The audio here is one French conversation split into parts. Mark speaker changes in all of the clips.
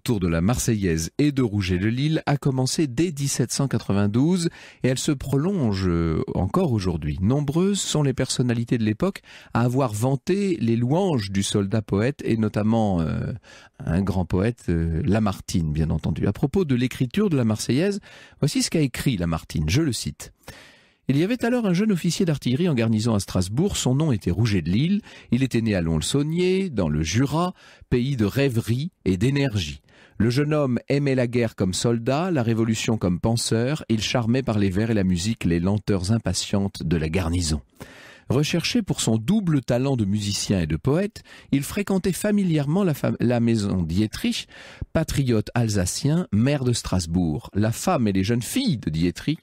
Speaker 1: autour de la Marseillaise et de Rouget de Lille a commencé dès 1792 et elle se prolonge encore aujourd'hui. Nombreuses sont les personnalités de l'époque à avoir vanté les louanges du soldat poète et notamment un grand poète, Lamartine, bien entendu. À propos de l'écriture de la Marseillaise, voici ce qu'a écrit Lamartine, je le cite. Il y avait alors un jeune officier d'artillerie en garnison à Strasbourg, son nom était Rouget de Lille, il était né à Lons-le-Saunier, dans le Jura, pays de rêverie et d'énergie. Le jeune homme aimait la guerre comme soldat, la révolution comme penseur, il charmait par les vers et la musique les lenteurs impatientes de la garnison. Recherché pour son double talent de musicien et de poète, il fréquentait familièrement la maison Dietrich, patriote alsacien, maire de Strasbourg. La femme et les jeunes filles de Dietrich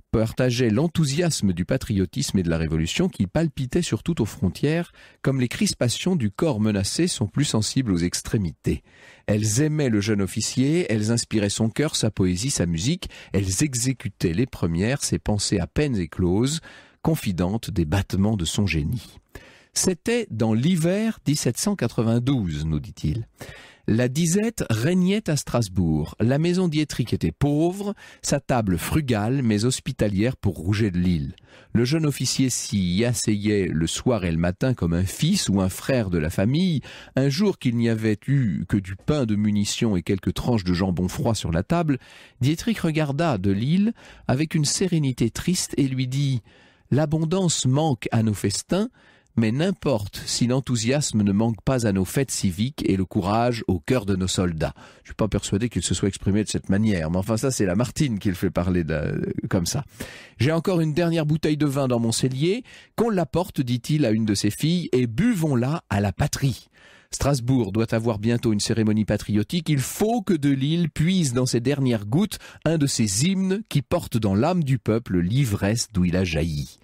Speaker 1: partageaient l'enthousiasme du patriotisme et de la révolution qui palpitaient surtout aux frontières, comme les crispations du corps menacé sont plus sensibles aux extrémités. Elles aimaient le jeune officier, elles inspiraient son cœur, sa poésie, sa musique, elles exécutaient les premières, ses pensées à peine écloses, confidentes des battements de son génie. C'était dans l'hiver 1792, nous dit-il. La disette régnait à Strasbourg. La maison Dietrich était pauvre, sa table frugale mais hospitalière pour Rouget de Lille. Le jeune officier s'y asseyait le soir et le matin comme un fils ou un frère de la famille. Un jour qu'il n'y avait eu que du pain de munitions et quelques tranches de jambon froid sur la table, Dietrich regarda de Lille avec une sérénité triste et lui dit « L'abondance manque à nos festins ». Mais n'importe si l'enthousiasme ne manque pas à nos fêtes civiques et le courage au cœur de nos soldats. Je ne suis pas persuadé qu'il se soit exprimé de cette manière, mais enfin ça c'est Lamartine qui le fait parler comme ça. J'ai encore une dernière bouteille de vin dans mon cellier, qu'on l'apporte, dit-il à une de ses filles, et buvons-la à la patrie. Strasbourg doit avoir bientôt une cérémonie patriotique, il faut que de Lille puise dans ses dernières gouttes un de ces hymnes qui portent dans l'âme du peuple l'ivresse d'où il a jailli.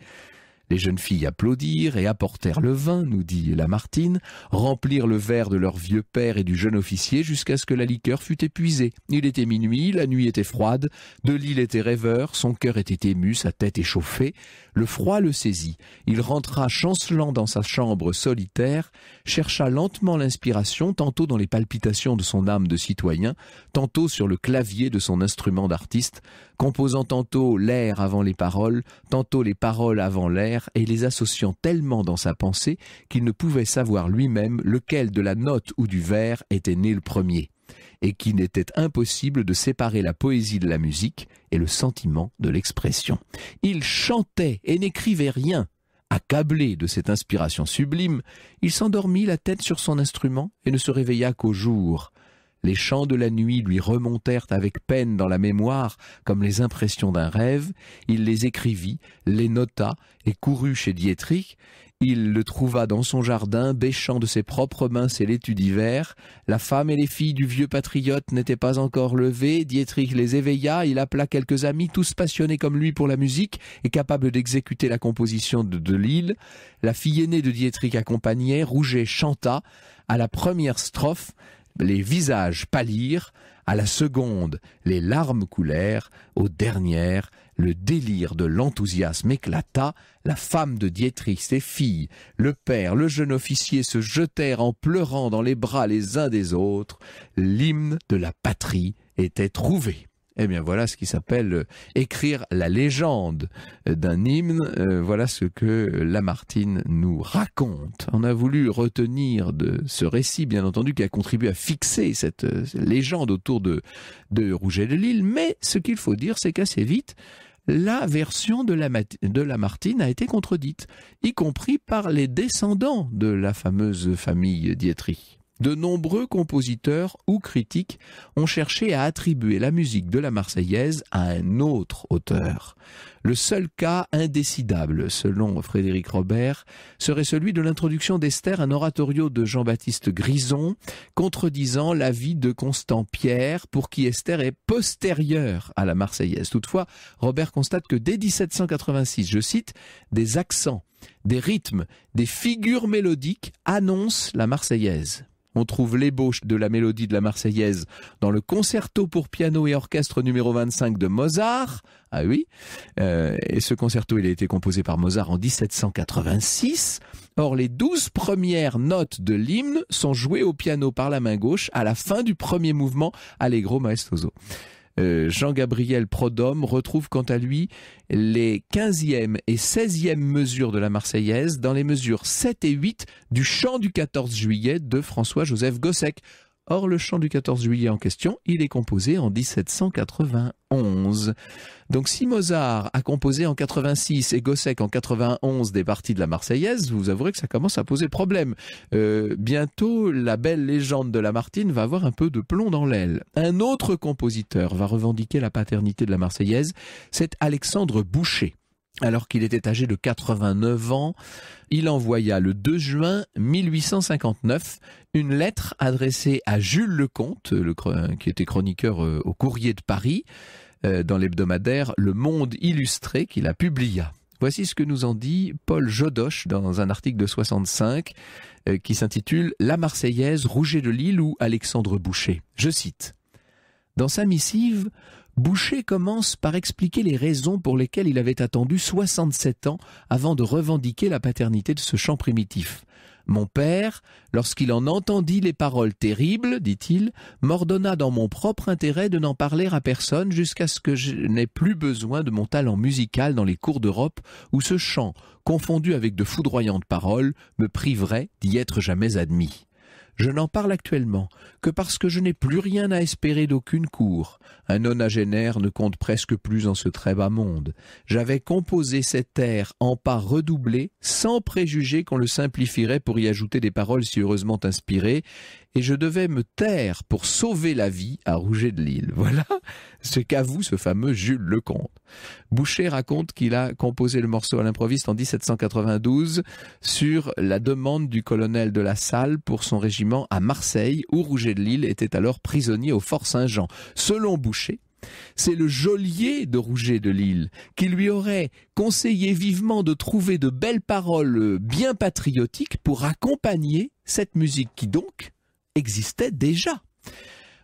Speaker 1: Les jeunes filles applaudirent et apportèrent le vin, nous dit Lamartine, remplirent le verre de leur vieux père et du jeune officier jusqu'à ce que la liqueur fût épuisée. Il était minuit, la nuit était froide, de Lille était rêveur, son cœur était ému, sa tête échauffée. Le froid le saisit. Il rentra chancelant dans sa chambre solitaire, chercha lentement l'inspiration, tantôt dans les palpitations de son âme de citoyen, tantôt sur le clavier de son instrument d'artiste, composant tantôt l'air avant les paroles avant l'air, et les associant tellement dans sa pensée qu'il ne pouvait savoir lui-même lequel de la note ou du vers était né le premier, et qu'il n'était impossible de séparer la poésie de la musique et le sentiment de l'expression. Il chantait et n'écrivait rien. Accablé de cette inspiration sublime, il s'endormit la tête sur son instrument et ne se réveilla qu'au jour. Les chants de la nuit lui remontèrent avec peine dans la mémoire comme les impressions d'un rêve. Il les écrivit, les nota et courut chez Dietrich. Il le trouva dans son jardin, bêchant de ses propres mains ses laitues d'hiver. La femme et les filles du vieux patriote n'étaient pas encore levées. Dietrich les éveilla, il appela quelques amis, tous passionnés comme lui pour la musique et capables d'exécuter la composition de Lille. La fille aînée de Dietrich accompagnait, Rouget chanta. À la première strophe, les visages pâlirent, à la seconde, les larmes coulèrent, aux dernières, le délire de l'enthousiasme éclata, la femme de Dietrich, ses filles, le père, le jeune officier se jetèrent en pleurant dans les bras les uns des autres, l'hymne de la patrie était trouvé. Eh bien voilà ce qui s'appelle écrire la légende d'un hymne, voilà ce que Lamartine nous raconte. On a voulu retenir de ce récit, bien entendu, qui a contribué à fixer cette légende autour de Rouget de Lille, mais ce qu'il faut dire, c'est qu'assez vite, la version de Lamartine a été contredite, y compris par les descendants de la fameuse famille Dietrich. De nombreux compositeurs ou critiques ont cherché à attribuer la musique de la Marseillaise à un autre auteur. Le seul cas indécidable, selon Frédéric Robert, serait celui de l'introduction d'Esther, un oratorio de Jean-Baptiste Grison, contredisant l'avis de Constant Pierre, pour qui Esther est postérieure à la Marseillaise. Toutefois, Robert constate que dès 1786, je cite, « des accents, des rythmes, des figures mélodiques annoncent la Marseillaise ». On trouve l'ébauche de la mélodie de la Marseillaise dans le concerto pour piano et orchestre numéro 25 de Mozart. Ah oui, et ce concerto il a été composé par Mozart en 1786. Or, les 12 premières notes de l'hymne sont jouées au piano par la main gauche à la fin du premier mouvement Allegro maestoso. Jean-Gabriel Prodhomme retrouve quant à lui les 15e et 16e mesures de la Marseillaise dans les mesures 7 et 8 du chant du 14 juillet de François-Joseph Gossec. Or, le chant du 14 juillet en question, il est composé en 1791. Donc, si Mozart a composé en 86 et Gossec en 91 des parties de la Marseillaise, vous avouerez que ça commence à poser problème. Bientôt, la belle légende de Lamartine va avoir un peu de plomb dans l'aile. Un autre compositeur va revendiquer la paternité de la Marseillaise, c'est Alexandre Boucher. Alors qu'il était âgé de 89 ans, il envoya le 2 juin 1859 une lettre adressée à Jules Lecomte, qui était chroniqueur au Courrier de Paris, dans l'hebdomadaire Le Monde Illustré, qu'il a publia. Voici ce que nous en dit Paul Jodoche dans un article de 65 qui s'intitule « La Marseillaise, Rouget de Lille ou Alexandre Boucher ». Je cite. Dans sa missive, Boucher commence par expliquer les raisons pour lesquelles il avait attendu 67 ans avant de revendiquer la paternité de ce chant primitif. Mon père, lorsqu'il en entendit les paroles terribles, dit-il, m'ordonna dans mon propre intérêt de n'en parler à personne jusqu'à ce que je n'ai plus besoin de mon talent musical dans les cours d'Europe où ce chant, confondu avec de foudroyantes paroles, me priverait d'y être jamais admis. Je n'en parle actuellement que parce que je n'ai plus rien à espérer d'aucune cour. Un nonagénaire ne compte presque plus en ce très bas monde. J'avais composé cet air en pas redoublé, sans préjuger qu'on le simplifierait pour y ajouter des paroles si heureusement inspirées, et je devais me taire pour sauver la vie à Rouget de Lille. Voilà ce qu'avoue ce fameux Jules Lecomte. Boucher raconte qu'il a composé le morceau à l'improviste en 1792 sur la demande du colonel de La Salle pour son régiment à Marseille, où Rouget de Lille était alors prisonnier au Fort Saint-Jean. Selon Boucher, c'est le geôlier de Rouget de Lille qui lui aurait conseillé vivement de trouver de belles paroles bien patriotiques pour accompagner cette musique qui donc existait déjà.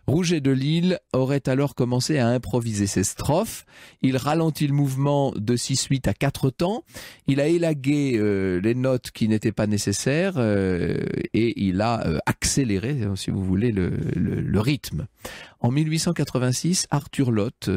Speaker 1: Rouget de Lille aurait alors commencé à improviser ses strophes. Il ralentit le mouvement de 6/8 à 4 temps. Il a élagué les notes qui n'étaient pas nécessaires et il a accéléré, si vous voulez, le rythme. En 1886, Arthur Lotte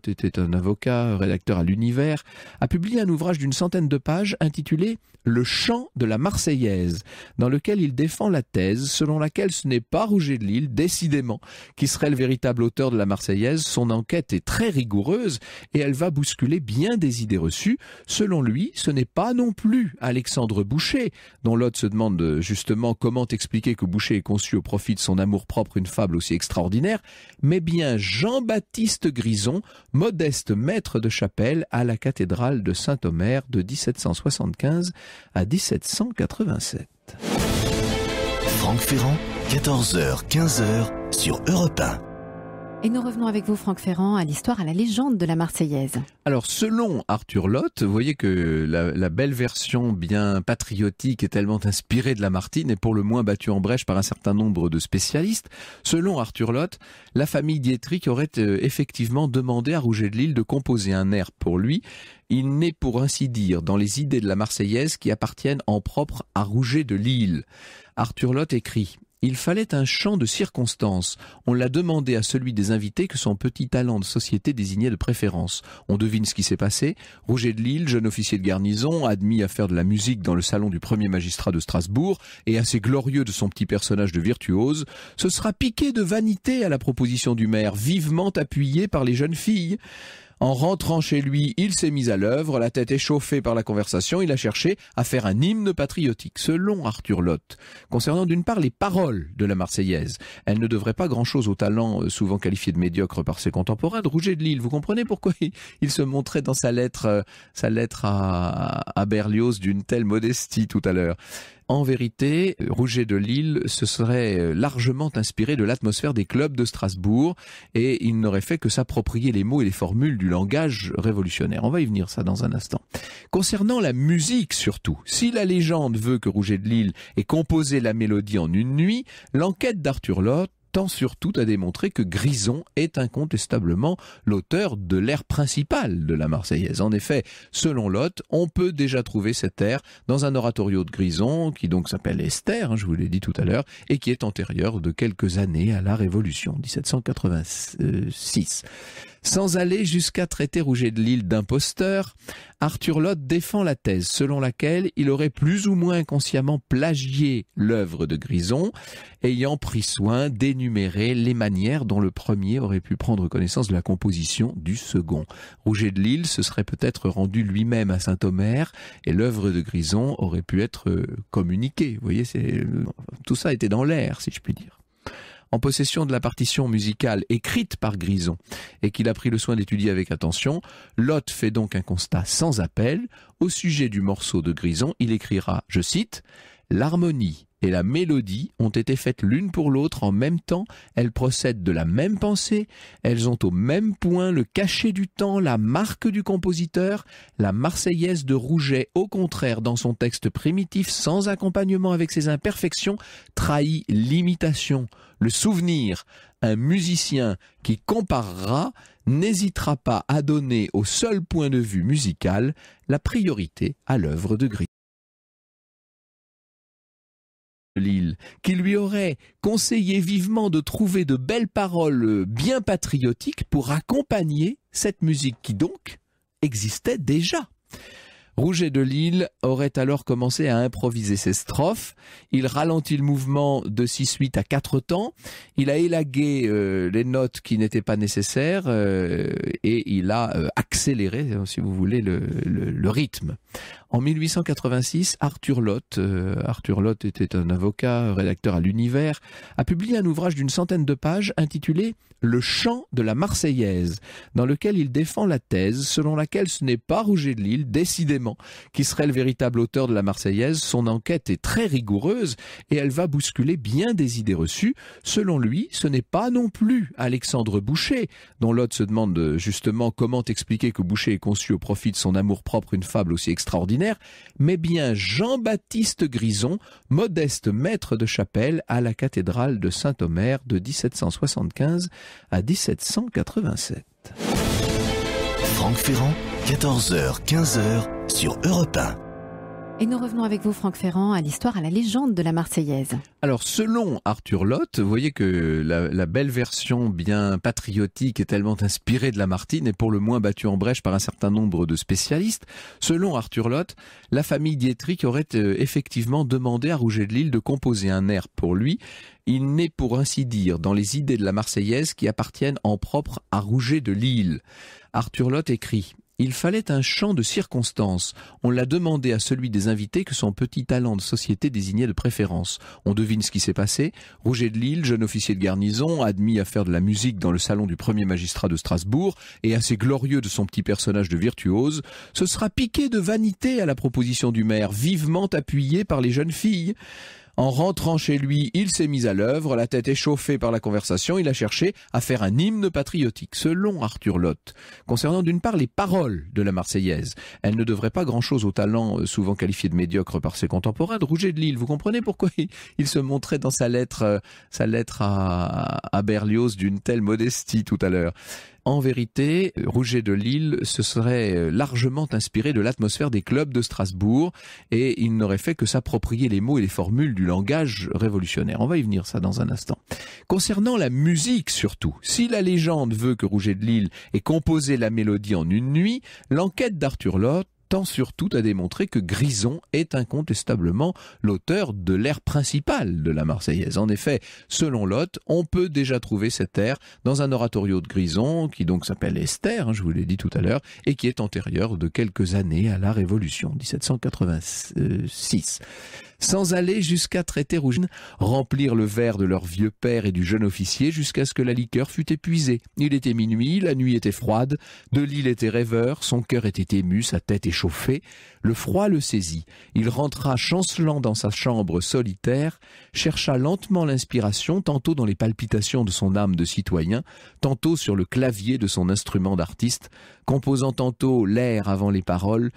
Speaker 1: était un avocat, rédacteur à l'Univers, a publié un ouvrage d'une centaine de pages intitulé « Le chant de la Marseillaise », dans lequel il défend la thèse selon laquelle ce n'est pas Rouget de Lille, décidément, qui serait le véritable auteur de la Marseillaise. Son enquête est très rigoureuse et elle va bousculer bien des idées reçues. Selon lui, ce n'est pas non plus Alexandre Boucher, dont Lotte se demande justement comment expliquer que Boucher ait conçu au profit de son amour-propre une fable aussi extraordinaire, mais bien Jean-Baptiste Grison, modeste maître de chapelle à la cathédrale de Saint-Omer de 1775 à 1787.
Speaker 2: Franck Ferrand, 14h, 15h sur Europe 1.
Speaker 3: Et nous revenons avec vous, Franck Ferrand, à l'histoire, à la légende de la Marseillaise.
Speaker 1: Alors, selon Arthur Lotte, vous voyez que la belle version bien patriotique et tellement inspirée de Lamartine est pour le moins battue en brèche par un certain nombre de spécialistes. Selon Arthur Lotte, la famille Dietrich aurait effectivement demandé à Rouget de Lille de composer un air pour lui. Il n'est pour ainsi dire dans les idées de la Marseillaise qui appartiennent en propre à Rouget de Lille. Arthur Lotte écrit: il fallait un chant de circonstance. On l'a demandé à celui des invités que son petit talent de société désignait de préférence. On devine ce qui s'est passé. Rouget de Lille, jeune officier de garnison, admis à faire de la musique dans le salon du premier magistrat de Strasbourg, et assez glorieux de son petit personnage de virtuose, se sera piqué de vanité à la proposition du maire, vivement appuyé par les jeunes filles. En rentrant chez lui, il s'est mis à l'œuvre, la tête échauffée par la conversation, il a cherché à faire un hymne patriotique. Selon Arthur Lotte, concernant d'une part les paroles de la Marseillaise, elle ne devrait pas grand-chose au talent souvent qualifié de médiocre par ses contemporains de Rouget de Lille. Vous comprenez pourquoi il se montrait dans sa lettre à Berlioz d'une telle modestie tout à l'heure. En vérité, Rouget de Lille se serait largement inspiré de l'atmosphère des clubs de Strasbourg et il n'aurait fait que s'approprier les mots et les formules du langage révolutionnaire. On va y venir ça dans un instant. Concernant la musique surtout, si la légende veut que Rouget de Lille ait composé la mélodie en une nuit, l'enquête d'Arthur Lotte tend surtout à démontrer que Grison est incontestablement l'auteur de l'air principal de la Marseillaise. En effet, selon Lotte, on peut déjà trouver cet air dans un oratorio de Grison, qui donc s'appelle Esther, je vous l'ai dit tout à l'heure, et qui est antérieur de quelques années à la Révolution, 1786. Sans aller jusqu'à traiter Rouget de Lisle d'imposteur, Arthur Lotte défend la thèse selon laquelle il aurait plus ou moins inconsciemment plagié l'œuvre de Grison, ayant pris soin d'énumérer les manières dont le premier aurait pu prendre connaissance de la composition du second. Rouget de Lisle se serait peut-être rendu lui-même à Saint-Omer et l'œuvre de Grison aurait pu être communiquée. Vous voyez, tout ça était dans l'air, si je puis dire. En possession de la partition musicale écrite par Grison et qu'il a pris le soin d'étudier avec attention, Lotte fait donc un constat sans appel. Au sujet du morceau de Grison, il écrira, je cite, « L'harmonie et la mélodie ont été faites l'une pour l'autre en même temps, elles procèdent de la même pensée, elles ont au même point le cachet du temps, la marque du compositeur. La Marseillaise de Rouget, au contraire, dans son texte primitif, sans accompagnement avec ses imperfections, trahit l'imitation, le souvenir. Un musicien qui comparera n'hésitera pas à donner au seul point de vue musical la priorité à l'œuvre de Grison. Lisle, qui lui aurait conseillé vivement de trouver de belles paroles bien patriotiques pour accompagner cette musique qui donc existait déjà. Rouget de Lisle aurait alors commencé à improviser ses strophes. Il ralentit le mouvement de 6/8 à 4 temps. Il a élagué les notes qui n'étaient pas nécessaires et il a accéléré, si vous voulez, le rythme. En 1886, Arthur Lotte était un avocat, rédacteur à l'Univers, a publié un ouvrage d'une centaine de pages intitulé « Le chant de la Marseillaise », dans lequel il défend la thèse selon laquelle ce n'est pas Rouget de Lisle, décidément, qui serait le véritable auteur de la Marseillaise. Son enquête est très rigoureuse et elle va bousculer bien des idées reçues. Selon lui, ce n'est pas non plus Alexandre Boucher, dont Lotte se demande justement comment expliquer que Boucher ait conçu au profit de son amour-propre une fable aussi extraordinaire, mais bien Jean-Baptiste Grison, modeste maître de chapelle à la cathédrale de Saint-Omer de 1775 à 1787.
Speaker 2: Franck Ferrand, 14h, 15h sur Europe 1.
Speaker 3: Et nous revenons avec vous, Franck Ferrand, à l'histoire, à la légende de la Marseillaise.
Speaker 1: Alors, selon Arthur Lotte, vous voyez que la belle version bien patriotique est tellement inspirée de Lamartine et pour le moins battue en brèche par un certain nombre de spécialistes. Selon Arthur Lotte, la famille Dietrich aurait effectivement demandé à Rouget de Lisle de composer un air pour lui. Il n'est pour ainsi dire dans les idées de la Marseillaise qui appartiennent en propre à Rouget de Lisle. Arthur Lotte écrit: il fallait un chant de circonstance. On l'a demandé à celui des invités que son petit talent de société désignait de préférence. On devine ce qui s'est passé. Rouget de Lisle, jeune officier de garnison, admis à faire de la musique dans le salon du premier magistrat de Strasbourg, et assez glorieux de son petit personnage de virtuose, se sera piqué de vanité à la proposition du maire, vivement appuyé par les jeunes filles. En rentrant chez lui, il s'est mis à l'œuvre, la tête échauffée par la conversation, il a cherché à faire un hymne patriotique, selon Arthur Lotte. Concernant d'une part les paroles de la Marseillaise, elles ne devraient pas grand-chose au talent souvent qualifié de médiocre par ses contemporains de Rouget de Lisle. Vous comprenez pourquoi il se montrait dans sa lettre à Berlioz d'une telle modestie tout à l'heure. En vérité, Rouget de Lisle se serait largement inspiré de l'atmosphère des clubs de Strasbourg et il n'aurait fait que s'approprier les mots et les formules du langage révolutionnaire. On va y venir ça dans un instant. Concernant la musique surtout, si la légende veut que Rouget de Lisle ait composé la mélodie en une nuit, l'enquête d'Arthur Lotte tend surtout à démontrer que Grison est incontestablement l'auteur de l'air principal de la Marseillaise. En effet, selon Lotte, on peut déjà trouver cet air dans un oratorio de Grison, qui donc s'appelle Esther, je vous l'ai dit tout à l'heure, et qui est antérieur de quelques années à la Révolution, 1786. Sans aller jusqu'à traiter Rouget, remplir le verre de leur vieux père et du jeune officier jusqu'à ce que la liqueur fût épuisée. Il était minuit, la nuit était froide, de Lisle était rêveur, son cœur était ému, sa tête échauffée. Le froid le saisit. Il rentra chancelant dans sa chambre solitaire, chercha lentement l'inspiration, tantôt dans les palpitations de son âme de citoyen, tantôt sur le clavier de son instrument d'artiste. composant tantôt l'air avant les paroles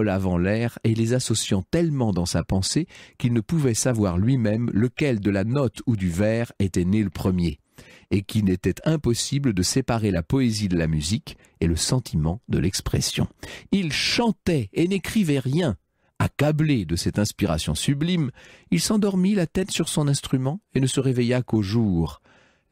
Speaker 1: avant l'air, et les associant tellement dans sa pensée qu'il ne pouvait savoir lui-même lequel de la note ou du vers était né le premier, et qu'il n'était impossible de séparer la poésie de la musique et le sentiment de l'expression. Il chantait et n'écrivait rien. Accablé de cette inspiration sublime, il s'endormit la tête sur son instrument et ne se réveilla qu'au jour.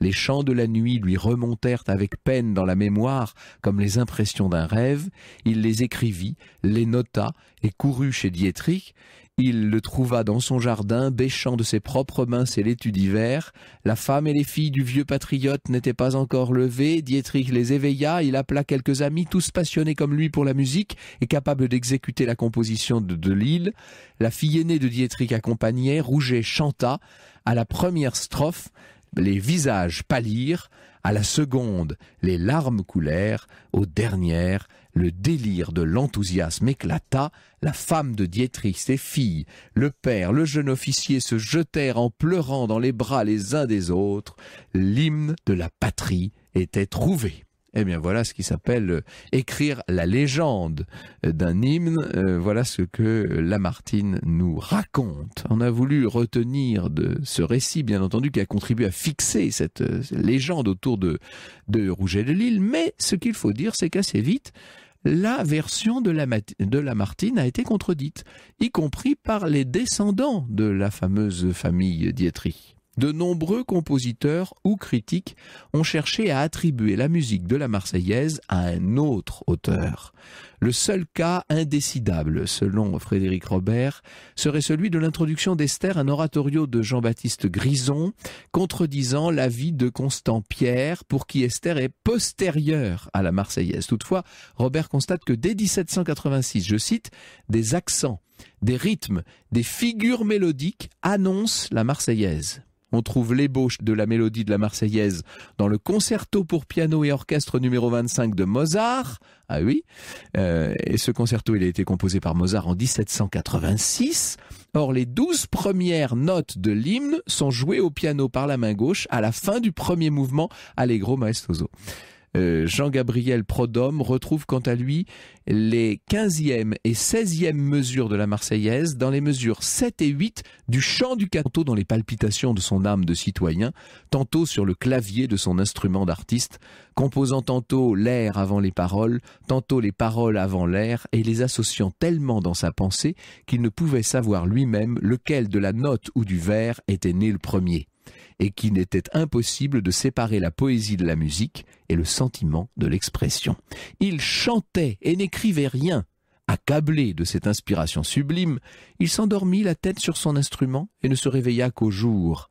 Speaker 1: Les chants de la nuit lui remontèrent avec peine dans la mémoire comme les impressions d'un rêve. Il les écrivit, les nota et courut chez Dietrich. Il le trouva dans son jardin, bêchant de ses propres mains ses laitues d'hiver. La femme et les filles du vieux patriote n'étaient pas encore levées. Dietrich les éveilla, il appela quelques amis, tous passionnés comme lui pour la musique et capables d'exécuter la composition de Lille. La fille aînée de Dietrich accompagnait, Rouget chanta. À la première strophe, les visages pâlirent, à la seconde, les larmes coulèrent, aux dernières, le délire de l'enthousiasme éclata, la femme de Dietrich, ses filles, le père, le jeune officier se jetèrent en pleurant dans les bras les uns des autres, l'hymne de la patrie était trouvé. Eh bien voilà ce qui s'appelle écrire la légende d'un hymne. Voilà ce que Lamartine nous raconte. On a voulu retenir de ce récit, bien entendu, qui a contribué à fixer cette légende autour de Rouget de Lille. Mais ce qu'il faut dire, c'est qu'assez vite, la version de Lamartine a été contredite, y compris par les descendants de la fameuse famille Dietrich. De nombreux compositeurs ou critiques ont cherché à attribuer la musique de la Marseillaise à un autre auteur. Le seul cas indécidable, selon Frédéric Robert, serait celui de l'introduction d'Esther, un oratorio de Jean-Baptiste Grison, contredisant l'avis de Constant Pierre, pour qui Esther est postérieure à la Marseillaise. Toutefois, Robert constate que dès 1786, je cite, « des accents, des rythmes, des figures mélodiques annoncent la Marseillaise ». On trouve l'ébauche de la mélodie de la Marseillaise dans le concerto pour piano et orchestre numéro 25 de Mozart. Ah oui, et ce concerto, il a été composé par Mozart en 1786. Or, les 12 premières notes de l'hymne sont jouées au piano par la main gauche à la fin du premier mouvement Allegro maestoso. Jean-Gabriel Prodhomme retrouve quant à lui les 15e et 16e mesures de la Marseillaise dans les mesures 7 et 8 du chant du canto, dans les palpitations de son âme de citoyen, tantôt sur le clavier de son instrument d'artiste, composant tantôt l'air avant les paroles avant l'air, et les associant tellement dans sa pensée qu'il ne pouvait savoir lui-même lequel de la note ou du vers était né le premier, et qu'il n'était impossible de séparer la poésie de la musique et le sentiment de l'expression. Il chantait et n'écrivait rien. Accablé de cette inspiration sublime, il s'endormit la tête sur son instrument et ne se réveilla qu'au jour.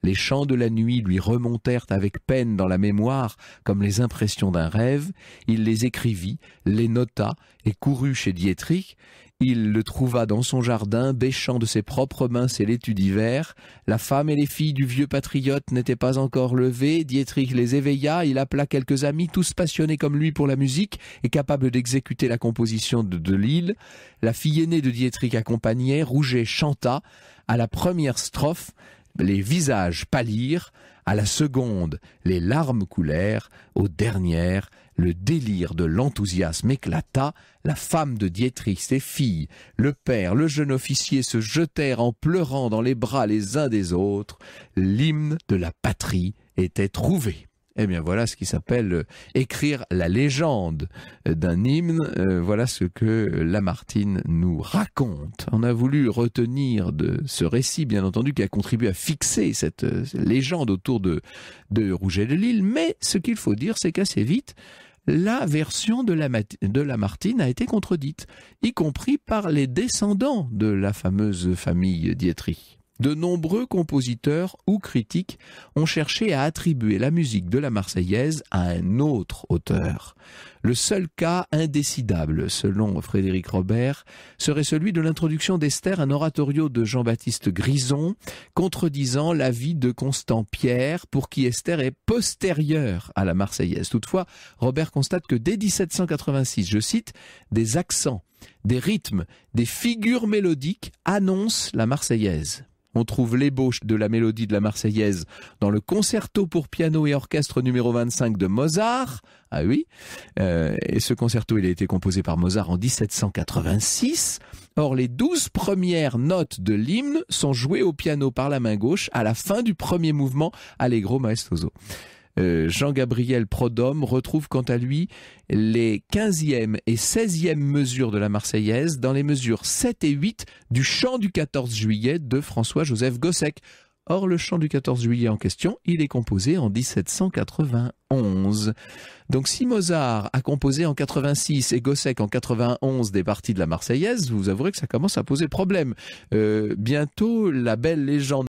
Speaker 1: Les chants de la nuit lui remontèrent avec peine dans la mémoire comme les impressions d'un rêve. Il les écrivit, les nota et courut chez Dietrich. Il le trouva dans son jardin, bêchant de ses propres mains ses laitues d'hiver. La femme et les filles du vieux patriote n'étaient pas encore levées. Dietrich les éveilla, il appela quelques amis, tous passionnés comme lui pour la musique et capables d'exécuter la composition de Lille. La fille aînée de Dietrich accompagnait, Rouget chanta. À la première strophe, les visages pâlirent, à la seconde, les larmes coulèrent, aux dernières, le délire de l'enthousiasme éclata, la femme de Dietrich, ses filles, le père, le jeune officier se jetèrent en pleurant dans les bras les uns des autres, l'hymne de la patrie était trouvé. Eh bien voilà ce qui s'appelle écrire la légende d'un hymne. Voilà ce que Lamartine nous raconte. On a voulu retenir de ce récit, bien entendu, qui a contribué à fixer cette légende autour de Rouget de Lille. Mais ce qu'il faut dire, c'est qu'assez vite, la version de Lamartine a été contredite, y compris par les descendants de la fameuse famille Dietrich. De nombreux compositeurs ou critiques ont cherché à attribuer la musique de la Marseillaise à un autre auteur. Le seul cas indécidable, selon Frédéric Robert, serait celui de l'introduction d'Esther, un oratorio de Jean-Baptiste Grison, contredisant l'avis de Constant Pierre, pour qui Esther est postérieure à la Marseillaise. Toutefois, Robert constate que dès 1786, je cite, « des accents, des rythmes, des figures mélodiques annoncent la Marseillaise ». On trouve l'ébauche de la mélodie de la Marseillaise dans le concerto pour piano et orchestre numéro 25 de Mozart. Ah oui, et ce concerto, il a été composé par Mozart en 1786. Or, les 12 premières notes de l'hymne sont jouées au piano par la main gauche à la fin du premier mouvement Allegro maestoso. Jean-Gabriel Prodhomme retrouve quant à lui les 15e et 16e mesures de la Marseillaise dans les mesures 7 et 8 du chant du 14 juillet de François-Joseph Gossec. Or, le chant du 14 juillet en question, il est composé en 1791. Donc, si Mozart a composé en 86 et Gossec en 91 des parties de la Marseillaise, vous avouerez que ça commence à poser problème. Bientôt, la belle légende